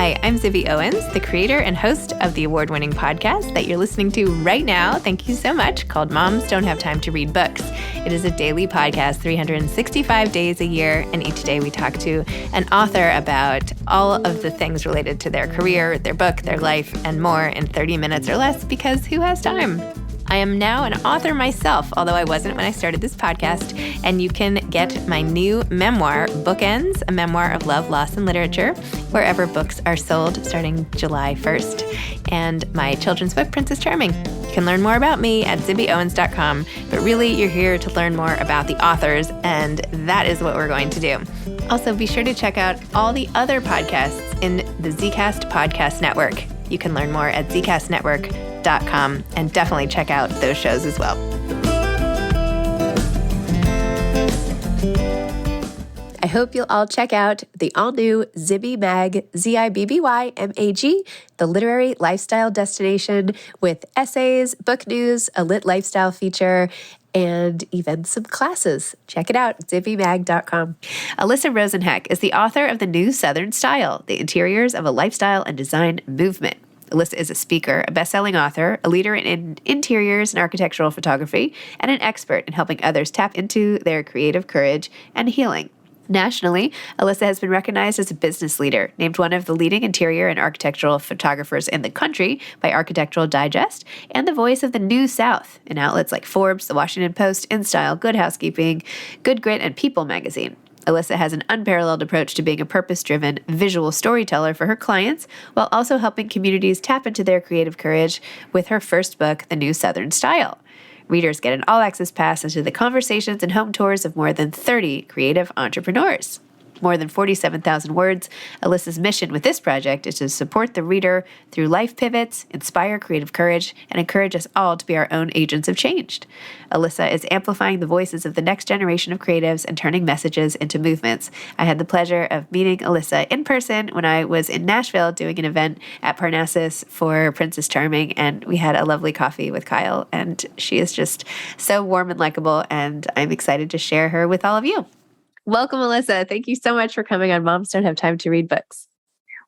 Hi, I'm Zibby Owens, the creator and host of the award-winning podcast that you're listening to right now. Thank you so much, called Moms Don't Have Time to Read Books. It is a daily podcast, 365 days a year, and each day we talk to an author about all of the things related to their career, their book, their life, and more in 30 minutes or less, because who has time? I am now an author myself, although I wasn't when I started this podcast, and you can get my new memoir, Bookends, a memoir of love, loss, and literature, wherever books are sold starting July 1st, and my children's book, Princess Charming. You can learn more about me at zibbyowens.com, but really you're here to learn more about the authors, and that is what we're going to do. Also, be sure to check out all the other podcasts in the Zcast Podcast Network. You can learn more at zcastnetwork.com and definitely check out those shows as well. I hope you'll all check out the all-new Zibby Mag, Zibby-Mag, the literary lifestyle destination with essays, book news, a lit lifestyle feature, and even some classes. Check it out, zibbymag.com. Alyssa Rosenheck is the author of The New Southern Style, The Interiors of a Lifestyle and Design Movement. Alyssa is a speaker, a best-selling author, a leader in interiors and architectural photography, and an expert in helping others tap into their creative courage and healing. Nationally, Alyssa has been recognized as a business leader, named one of the leading interior and architectural photographers in the country by Architectural Digest, and the voice of the New South in outlets like Forbes, The Washington Post, InStyle, Good Housekeeping, Good Grit, and People magazine. Alyssa has an unparalleled approach to being a purpose-driven visual storyteller for her clients, while also helping communities tap into their creative courage with her first book, The New Southern Style. Readers get an all-access pass into the conversations and home tours of more than 30 creative entrepreneurs. More than 47,000 words, Alyssa's mission with this project is to support the reader through life pivots, inspire creative courage, and encourage us all to be our own agents of change. Alyssa is amplifying the voices of the next generation of creatives and turning messages into movements. I had the pleasure of meeting Alyssa in person when I was in Nashville doing an event at Parnassus for Princess Charming, and we had a lovely coffee with Kyle, and she is just so warm and likable, and I'm excited to share her with all of you. Welcome, Alyssa. Thank you so much for coming on Moms Don't Have Time to Read Books.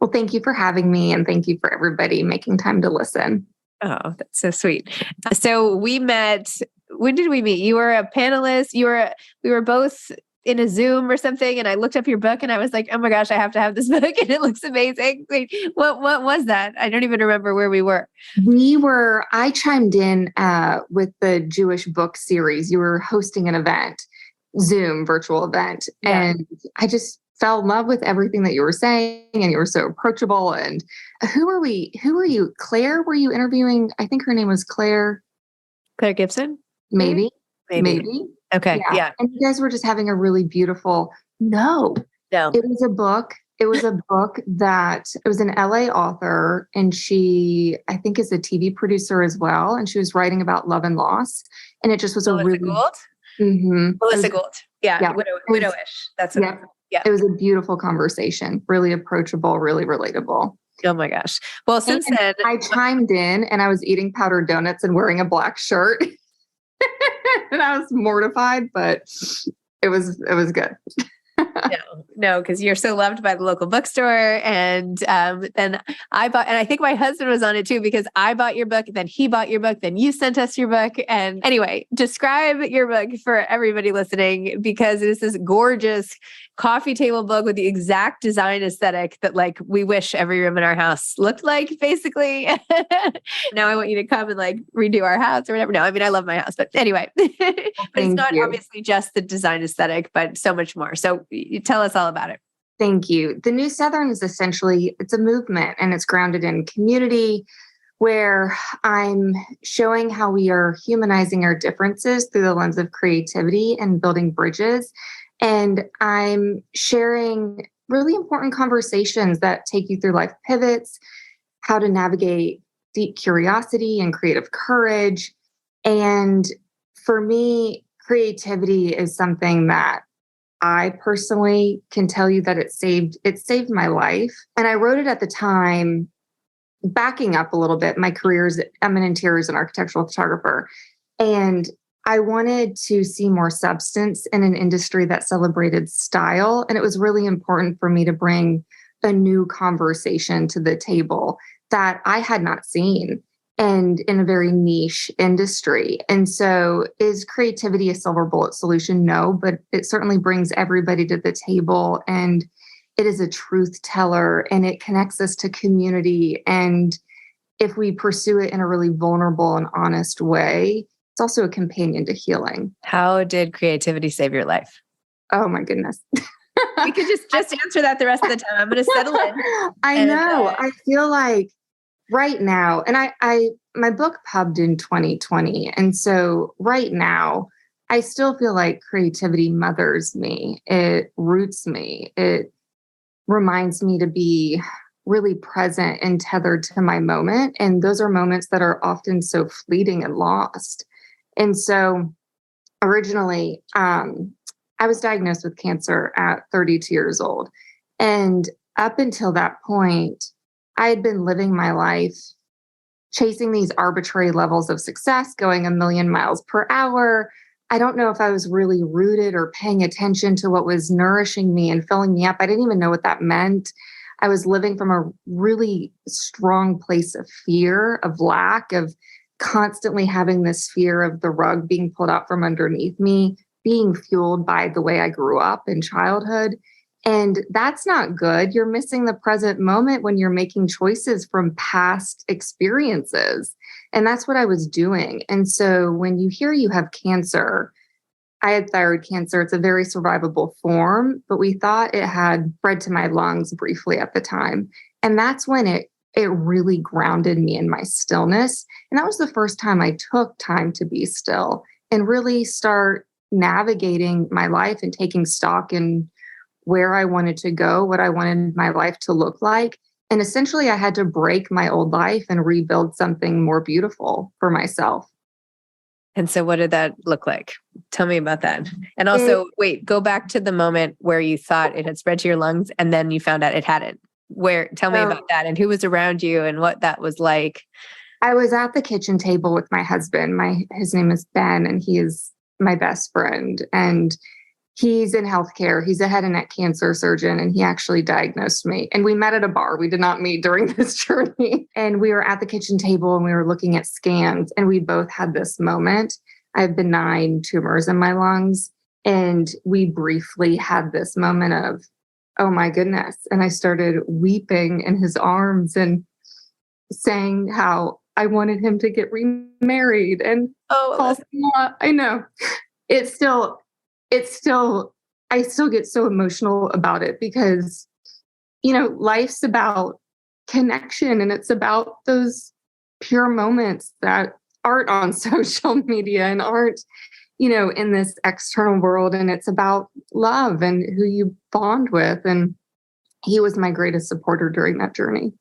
Well, thank you for having me, and thank you for everybody making time to listen. Oh, that's so sweet. So we met, when did we meet? You were a panelist. We were both in a Zoom or something, and I looked up your book and I was like, oh my gosh, I have to have this book, and it looks amazing. Wait, what was that? I don't even remember where we were. I chimed in with the Jewish book series. You were hosting an event. Zoom virtual event. Yeah. And I just fell in love with everything that you were saying, and you were so approachable. And who are you? Claire, were you interviewing? I think her name was Claire. Claire Gibson? Maybe. Okay. Yeah. And you guys were just having a really beautiful, no. It was a book. It was a book that it was an LA author, and she, I think, is a TV producer as well. And she was writing about love and loss. And it just was Melissa Gould? Mm-hmm. Melissa Gould. Yeah. Widowish. That's it. Yeah. It was a beautiful conversation, really approachable, really relatable. Oh my gosh. Well, since then I chimed in and I was eating powdered donuts and wearing a black shirt and I was mortified, but it was good. No, because you're so loved by the local bookstore. And then I bought, and I think my husband was on it too, because I bought your book, then he bought your book, then you sent us your book. And anyway, describe your book for everybody listening, because it is this gorgeous coffee table book with the exact design aesthetic that like we wish every room in our house looked like, basically. Now I want you to come and like redo our house or whatever. No, I mean, I love my house, but anyway, but it's not obviously just the design aesthetic, but so much more. So you tell us all about it. Thank you. The New Southern is essentially, it's a movement, and it's grounded in community, where I'm showing how we are humanizing our differences through the lens of creativity and building bridges. And I'm sharing really important conversations that take you through life pivots, how to navigate deep curiosity and creative courage. And for me, creativity is something that I personally can tell you that it saved my life. And I wrote it at the time, backing up a little bit. My career is, I'm an interiors and architectural photographer. And I wanted to see more substance in an industry that celebrated style. And it was really important for me to bring a new conversation to the table that I had not seen and in a very niche industry. And so is creativity a silver bullet solution? No, but it certainly brings everybody to the table, and it is a truth teller, and it connects us to community. And if we pursue it in a really vulnerable and honest way, it's also a companion to healing. How did creativity save your life? Oh my goodness. We could just answer that the rest of the time. I'm going to settle in. I know. I feel like right now, and I my book pubbed in 2020. And so right now, I still feel like creativity mothers me. It roots me. It reminds me to be really present and tethered to my moment. And those are moments that are often so fleeting and lost. And so originally, I was diagnosed with cancer at 32 years old. And up until that point, I had been living my life chasing these arbitrary levels of success, going a million miles per hour. I don't know if I was really rooted or paying attention to what was nourishing me and filling me up. I didn't even know what that meant. I was living from a really strong place of fear, of lack, of constantly having this fear of the rug being pulled out from underneath me, being fueled by the way I grew up in childhood. And that's not good. You're missing the present moment when you're making choices from past experiences. And that's what I was doing. And so when you hear you have cancer, I had thyroid cancer. It's a very survivable form, but we thought it had spread to my lungs briefly at the time. And that's when it really grounded me in my stillness. And that was the first time I took time to be still and really start navigating my life and taking stock in where I wanted to go, what I wanted my life to look like. And essentially, I had to break my old life and rebuild something more beautiful for myself. And so what did that look like? Tell me about that. And also, go back to the moment where you thought it had spread to your lungs and then you found out it hadn't. Tell me about that and who was around you and what that was like. I was at the kitchen table with my husband. His name is Ben, and he is my best friend. And he's in healthcare. He's a head and neck cancer surgeon, and he actually diagnosed me. And we met at a bar. We did not meet during this journey. And we were at the kitchen table and we were looking at scans, and we both had this moment. I have benign tumors in my lungs. And we briefly had this moment of, oh my goodness. And I started weeping in his arms saying how I wanted him to get remarried. And I know I still get so emotional about it because, life's about connection, and it's about those pure moments that aren't on social media and aren't, in this external world. And it's about love and who you bond with. And he was my greatest supporter during that journey.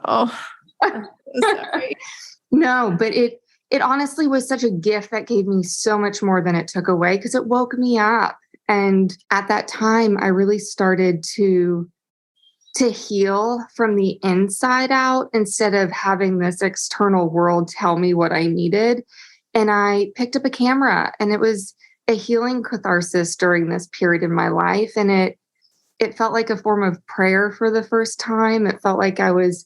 Oh, I'm so sorry. No, but it honestly was such a gift that gave me so much more than it took away, because it woke me up. And at that time, I really started to heal from the inside out instead of having this external world tell me what I needed. And I picked up a camera, and it was a healing catharsis during this period in my life. And it felt like a form of prayer for the first time. It felt like I was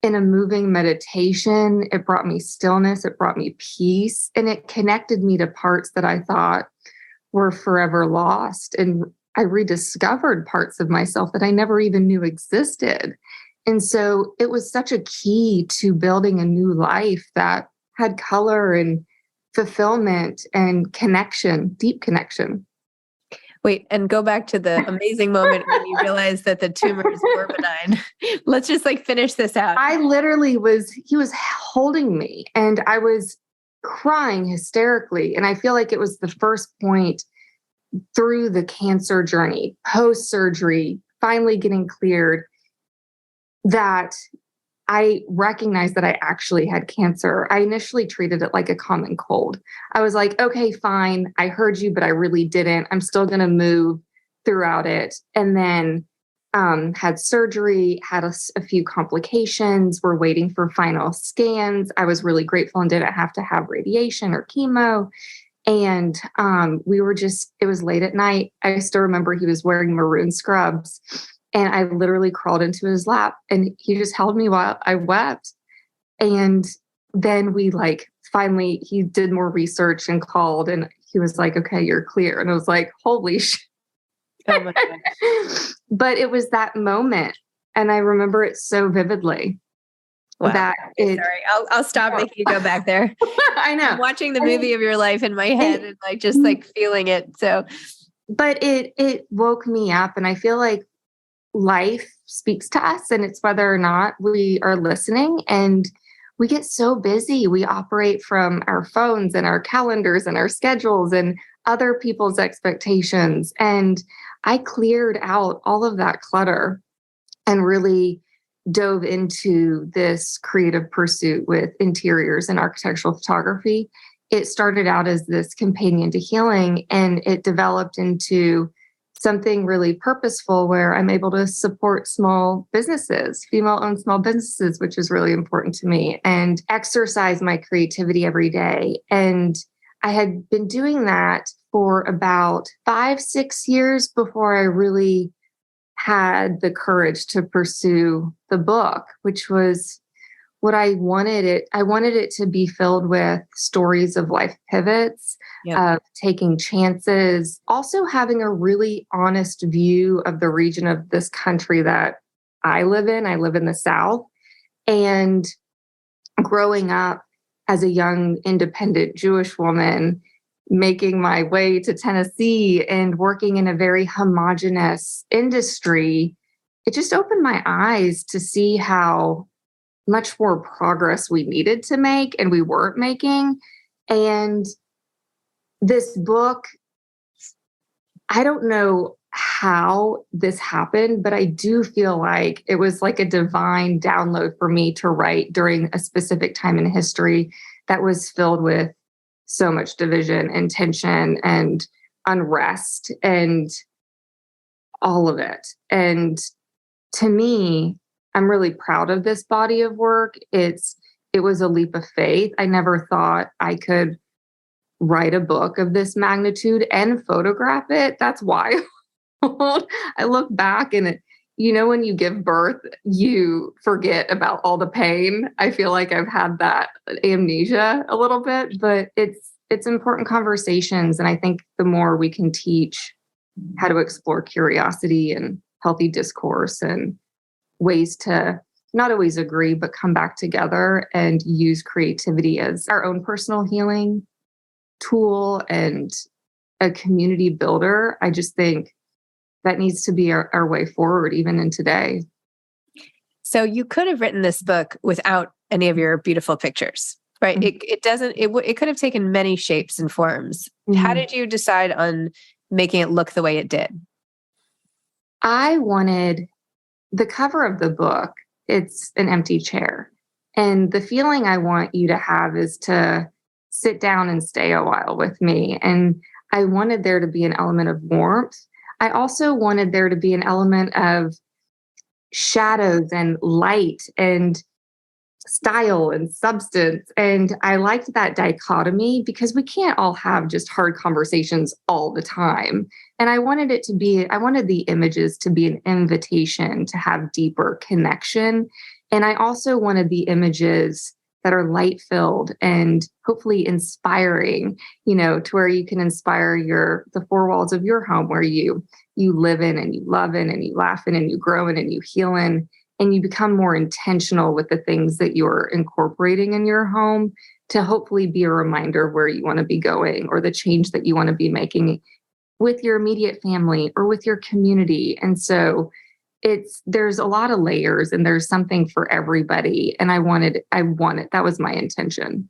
in a moving meditation. It brought me stillness. It brought me peace. And it connected me to parts that I thought were forever lost. And I rediscovered parts of myself that I never even knew existed. And so it was such a key to building a new life that had color and fulfillment and connection, deep connection. Wait, and go back to the amazing moment when you realized that the tumors were benign. Let's just finish this out. I literally he was holding me, and I was crying hysterically. And I feel like it was the first point through the cancer journey, post-surgery, finally getting cleared, that I recognized that I actually had cancer. I initially treated it like a common cold. I was like, okay, fine. I heard you, but I really didn't. I'm still going to move throughout it. And then had surgery, had a few complications. We're waiting for final scans. I was really grateful and didn't have to have radiation or chemo. And it was late at night. I still remember he was wearing maroon scrubs. And I literally crawled into his lap and he just held me while I wept. And then we finally, he did more research and called and he was like, okay, you're clear. And I was like, holy shit. Oh my gosh. But it was that moment. And I remember it so vividly. Wow. That okay, sorry. I'll stop making you go back there. I know. I'm watching the movie of your life in my head and just feeling it. So, but it woke me up, and I feel like life speaks to us, and it's whether or not we are listening. And we get so busy. We operate from our phones and our calendars and our schedules and other people's expectations. And I cleared out all of that clutter and really dove into this creative pursuit with interiors and architectural photography. It started out as this companion to healing, and it developed into something really purposeful where I'm able to support small businesses, female-owned small businesses, which is really important to me, and exercise my creativity every day. And I had been doing that for about 5-6 years before I really had the courage to pursue the book, which was what I wanted it. I wanted it to be filled with stories of life pivots, of taking chances, also having a really honest view of the region of this country that I live in. I live in the South. And growing up as a young, independent Jewish woman, making my way to Tennessee and working in a very homogenous industry, it just opened my eyes to see how much more progress we needed to make and we weren't making. And this book, I don't know how this happened, but I do feel like it was like a divine download for me to write during a specific time in history that was filled with so much division and tension and unrest and all of it. And to me, I'm really proud of this body of work. It was a leap of faith. I never thought I could write a book of this magnitude and photograph it. That's wild. I look back and when you give birth, you forget about all the pain. I feel like I've had that amnesia a little bit, but it's important conversations. And I think the more we can teach how to explore curiosity and healthy discourse and ways to not always agree, but come back together and use creativity as our own personal healing tool and a community builder, I just think that needs to be our way forward, even in today. So you could have written this book without any of your beautiful pictures, right? Mm-hmm. It could have taken many shapes and forms. Mm-hmm. How did you decide on making it look the way it did? I wanted the cover of the book. It's an empty chair. And the feeling I want you to have is to sit down and stay a while with me. And I wanted there to be an element of warmth. I also wanted there to be an element of shadows and light and style and substance. And I liked that dichotomy because we can't all have just hard conversations all the time. And I wanted the images to be an invitation to have deeper connection. And I also wanted the images that are light-filled and hopefully inspiring, to where you can inspire the four walls of your home where you live in and you love in and you laugh in and you grow in and you heal in, and you become more intentional with the things that you're incorporating in your home to hopefully be a reminder of where you want to be going or the change that you want to be making with your immediate family or with your community. And so there's a lot of layers and there's something for everybody. And I wanted, that was my intention.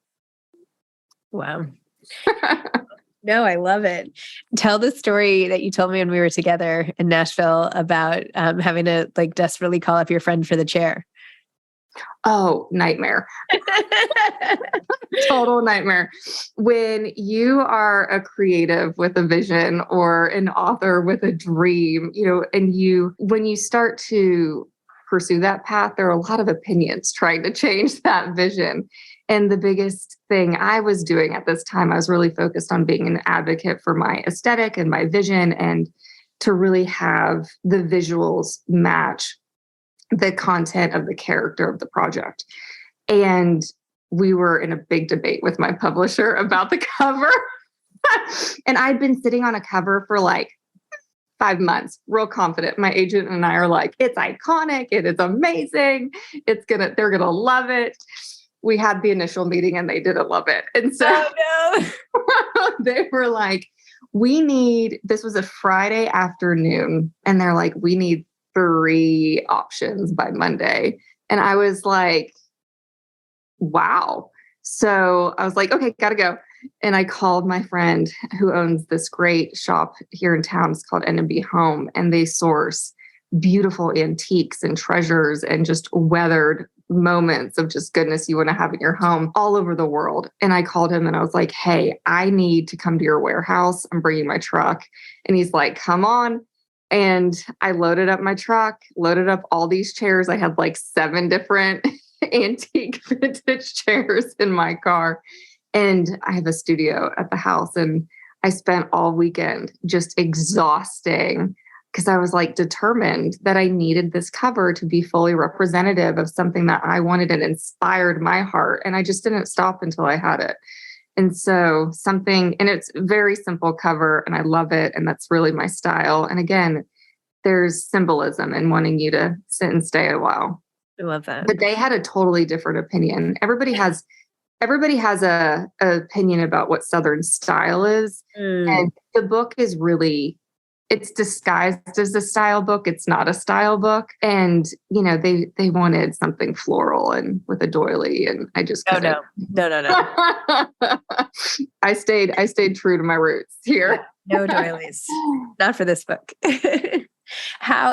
Wow. No, I love it. Tell the story that you told me when we were together in Nashville about having to desperately call up your friend for the chair. Oh, nightmare. Total nightmare. When you are a creative with a vision or an author with a dream, and when you start to pursue that path, there are a lot of opinions trying to change that vision. And the biggest thing I was doing at this time, I was really focused on being an advocate for my aesthetic and my vision. And to really have the visuals match the content of the character of the project. And we were in a big debate with my publisher about the cover. And I'd been sitting on a cover for like 5 months, real confident. My agent and I are like, it's iconic. It is amazing. They're going to love it. We had the initial meeting and they didn't love it. And so they were like, this was a Friday afternoon. And they're like, we need 3 options by Monday. And I was like, wow. So I was like, okay, gotta go. And I called my friend who owns this great shop here in town. It's called N&B Home. And they source beautiful antiques and treasures and just weathered moments of just goodness you want to have in your home all over the world. And I called him and I was like, hey, I need to come to your warehouse. I'm bringing my truck. And he's like, come on. And I loaded up my truck, loaded up all these chairs. I had like 7 different antique vintage chairs in my car. And I have a studio at the house. And I spent all weekend just exhausting because I was like determined that I needed this cover to be fully representative of something that I wanted and inspired my heart. And I just didn't stop until I had it. And so and it's a very simple cover and I love it. And that's really my style. And again, there's symbolism in wanting you to sit and stay a while. I love that. But they had a totally different opinion. Everybody has a opinion about what Southern style is. And the book is really, it's disguised as a style book. It's not a style book. And, they wanted something floral and with a doily. And I just No. I stayed true to my roots here. No doilies. Not for this book.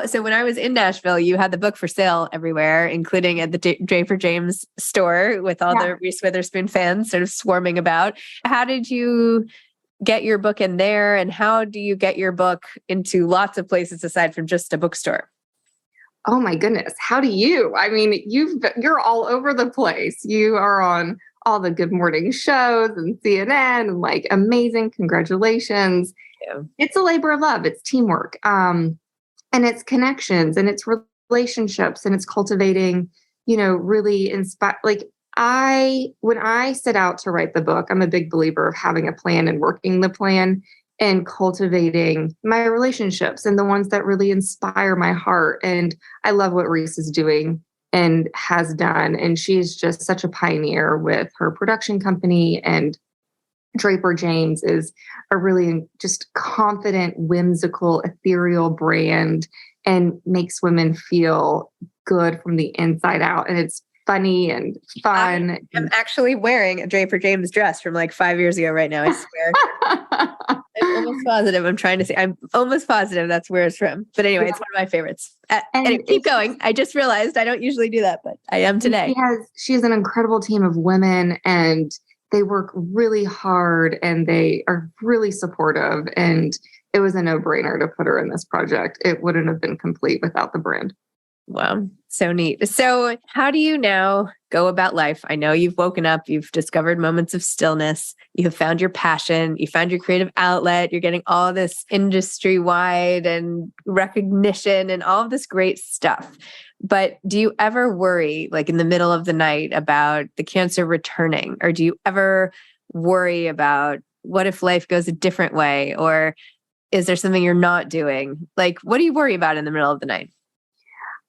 So when I was in Nashville, you had the book for sale everywhere, including at the Draper James store with all the Reese Witherspoon fans sort of swarming about. How did you get your book in there? And how do you get your book into lots of places aside from just a bookstore? Oh my goodness. How do you? I mean, you're all over the place. You are on all the Good Morning shows and CNN and like amazing. Congratulations. Yeah. It's a labor of love. It's teamwork. And it's connections and it's relationships and it's cultivating, really inspire. Like when I set out to write the book, I'm a big believer of having a plan and working the plan and cultivating my relationships and the ones that really inspire my heart. And I love what Reese is doing and has done. And she's just such a pioneer with her production company, and Draper James is a really just confident, whimsical, ethereal brand and makes women feel good from the inside out. And it's funny and fun. I'm actually wearing a Draper James dress from like 5 years ago right now, I swear. I'm almost positive that's where it's from. But anyway, it's one of my favorites. Anyway, keep going. I just realized I don't usually do that, but I am today. She has an incredible team of women, and they work really hard and they are really supportive. And it was a no-brainer to put her in this project. It wouldn't have been complete without the brand. Wow. So neat. So how do you now go about life? I know you've woken up, you've discovered moments of stillness, you have found your passion, you found your creative outlet, you're getting all this industry-wide and recognition and all of this great stuff. But do you ever worry, like in the middle of the night, about the cancer returning? Or do you ever worry about what if life goes a different way? Or is there something you're not doing? Like, what do you worry about in the middle of the night?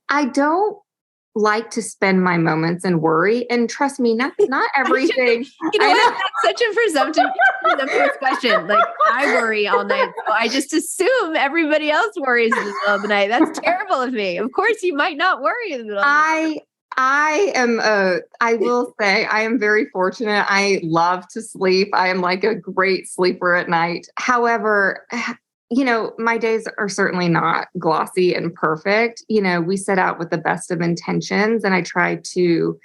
I don't like to spend my moments in worry. And trust me, not everything. That's such a presumptuous question. Like, I worry all night. So I just assume everybody else worries in the middle of the night. That's terrible of me. Of course, you might not worry in the middle of the night. I will say I am very fortunate. I love to sleep. I am like a great sleeper at night. However, my days are certainly not glossy and perfect. We set out with the best of intentions, and I try to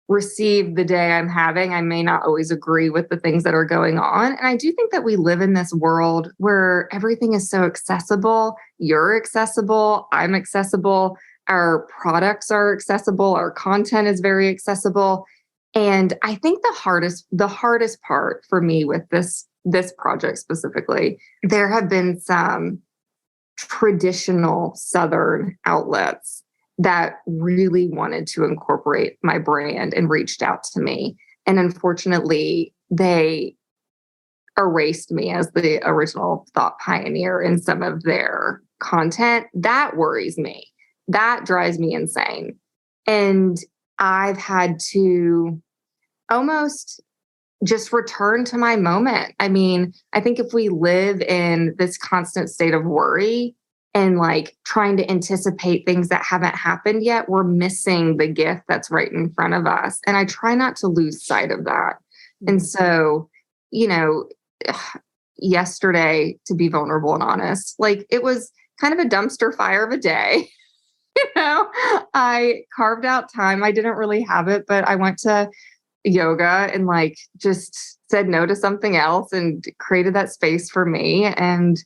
receive the day I'm having. I may not always agree with the things that are going on. And I do think that we live in this world where everything is so accessible. You're accessible. I'm accessible. Our products are accessible. Our content is very accessible. And I think the hardest part for me with this project specifically, there have been some traditional Southern outlets that really wanted to incorporate my brand and reached out to me. And unfortunately, they erased me as the original thought pioneer in some of their content. That worries me. That drives me insane. And I've had to almost just return to my moment. I mean, I think if we live in this constant state of worry and like trying to anticipate things that haven't happened yet, we're missing the gift that's right in front of us. And I try not to lose sight of that. And so, yesterday, to be vulnerable and honest, like it was kind of a dumpster fire of a day. I carved out time. I didn't really have it, but I went to yoga and like just said no to something else and created that space for me. And,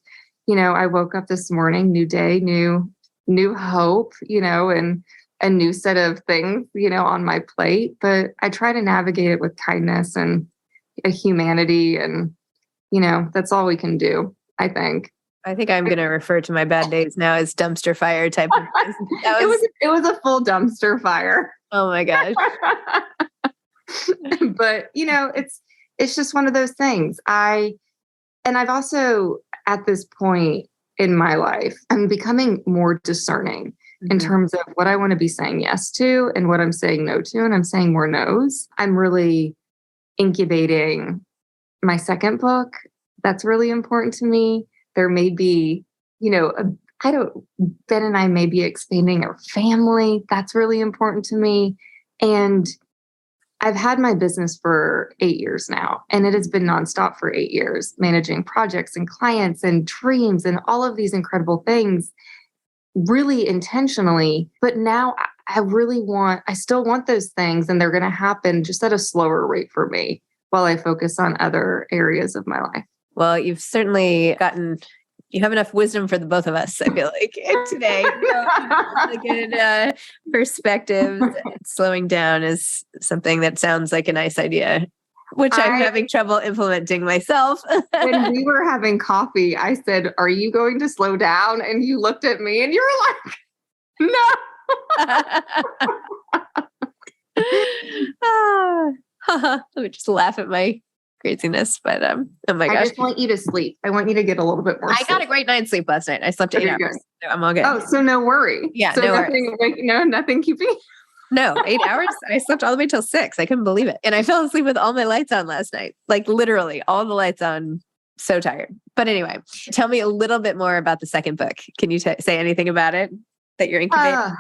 I woke up this morning, new day, new hope, and a new set of things, on my plate. But I try to navigate it with kindness and a humanity. And, that's all we can do, I think. I think I'm going to refer to my bad days now as dumpster fire type of things. It was a full dumpster fire. Oh my gosh. But, it's just one of those things. I've also at this point in my life, I'm becoming more discerning in terms of what I want to be saying yes to and what I'm saying no to. And I'm saying more no's. I'm really incubating my second book. That's really important to me. There may be, Ben and I may be expanding our family. That's really important to me. And I've had my business for 8 years now, and it has been nonstop for 8 years, managing projects and clients and dreams and all of these incredible things really intentionally. But now I still want those things, and they're going to happen just at a slower rate for me while I focus on other areas of my life. Well, you've certainly you have enough wisdom for the both of us, I feel like, today. A good perspective. Slowing down is something that sounds like a nice idea, which I'm having trouble implementing myself. When we were having coffee, I said, "Are you going to slow down?" And you looked at me and you were like, "No." Let me just laugh at my craziness, but oh my gosh. I just want you to sleep. I want you to get a little bit more sleep. I got a great night's sleep last night. I slept 8 hours. So I'm all good. Oh, so no worry. Yeah, so no nothing, nothing keeping. No, 8 hours. I slept all the way till 6. I couldn't believe it. And I fell asleep with all my lights on last night. Like literally all the lights on. So tired. But anyway, tell me a little bit more about the second book. Can you say anything about it that you're incubating?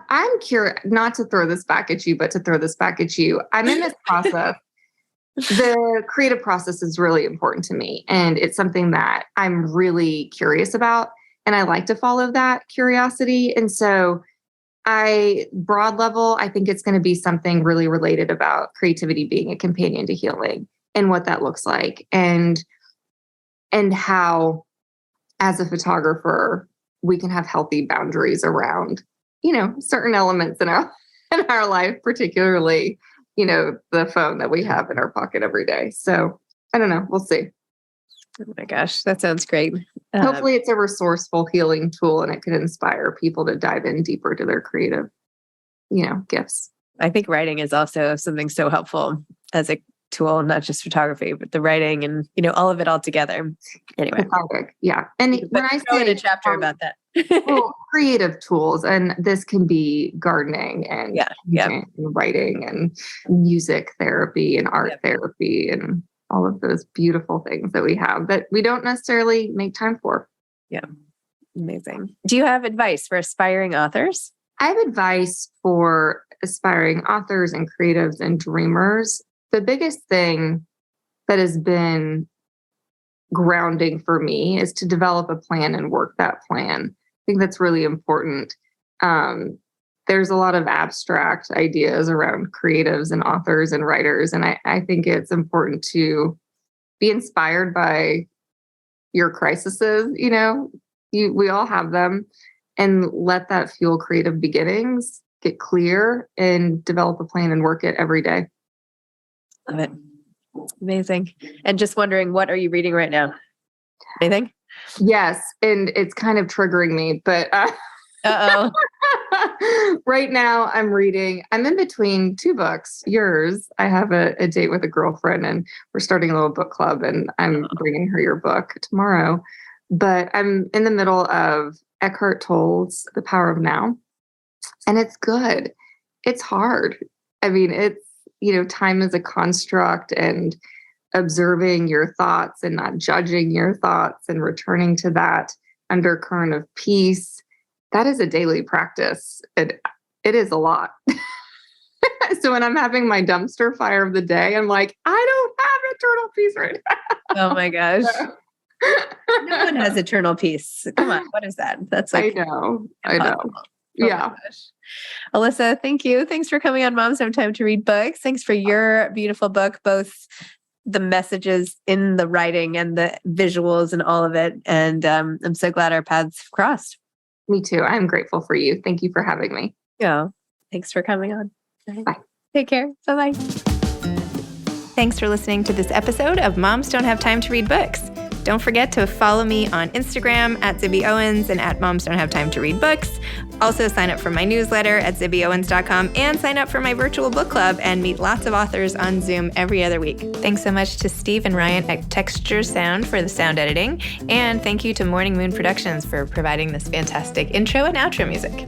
I'm curious, not to throw this back at you, but to throw this back at you. I'm in this process. The creative process is really important to me. And it's something that I'm really curious about. And I like to follow that curiosity. And so broad level, I think it's going to be something really related about creativity being a companion to healing and what that looks like. And how, as a photographer, we can have healthy boundaries around certain elements in our life, particularly, the phone that we have in our pocket every day. So I don't know. We'll see. Oh my gosh, that sounds great. Hopefully it's a resourceful healing tool and it can inspire people to dive in deeper to their creative, gifts. I think writing is also something so helpful as a tool, not just photography, but the writing and, all of it all together. Anyway. Yeah. And when I say a chapter about that. Well, creative tools, and this can be gardening and and writing and music therapy and art therapy and all of those beautiful things that we have that we don't necessarily make time for. Yeah. Amazing. Do you have advice for aspiring authors? I have advice for aspiring authors and creatives and dreamers. The biggest thing that has been grounding for me is to develop a plan and work that plan. I think that's really important. There's a lot of abstract ideas around creatives and authors and writers. And I think it's important to be inspired by your crises. We all have them, and let that fuel creative beginnings, get clear and develop a plan and work it every day. Love it. Amazing. And just wondering, what are you reading right now? Anything? Yes. And it's kind of triggering me, but Uh-oh. right now I'm in between two books. Yours, I have a date with a girlfriend and we're starting a little book club and I'm bringing her your book tomorrow. But I'm in the middle of Eckhart Tolle's The Power of Now. And it's good. It's hard. I mean, time is a construct and observing your thoughts and not judging your thoughts and returning to that undercurrent of peace. That is a daily practice. It is a lot. So when I'm having my dumpster fire of the day, I'm like, I don't have eternal peace right now. Oh my gosh. No one has eternal peace. Come on. What is that? That's like, I know. Oh Yeah. Alyssa, thank you. Thanks for coming on Moms Don't Have Time to Read Books. Thanks for your beautiful book, both the messages in the writing and the visuals and all of it. And I'm so glad our paths crossed. Me too. I'm grateful for you. Thank you for having me. Yeah. Thanks for coming on. Bye. Take care. Bye-bye. Thanks for listening to this episode of Moms Don't Have Time to Read Books. Don't forget to follow me on Instagram at Zibby Owens and at Moms Don't Have Time to Read Books. Also sign up for my newsletter at zibbyowens.com and sign up for my virtual book club and meet lots of authors on Zoom every other week. Thanks so much to Steve and Ryan at Texture Sound for the sound editing. And thank you to Morning Moon Productions for providing this fantastic intro and outro music.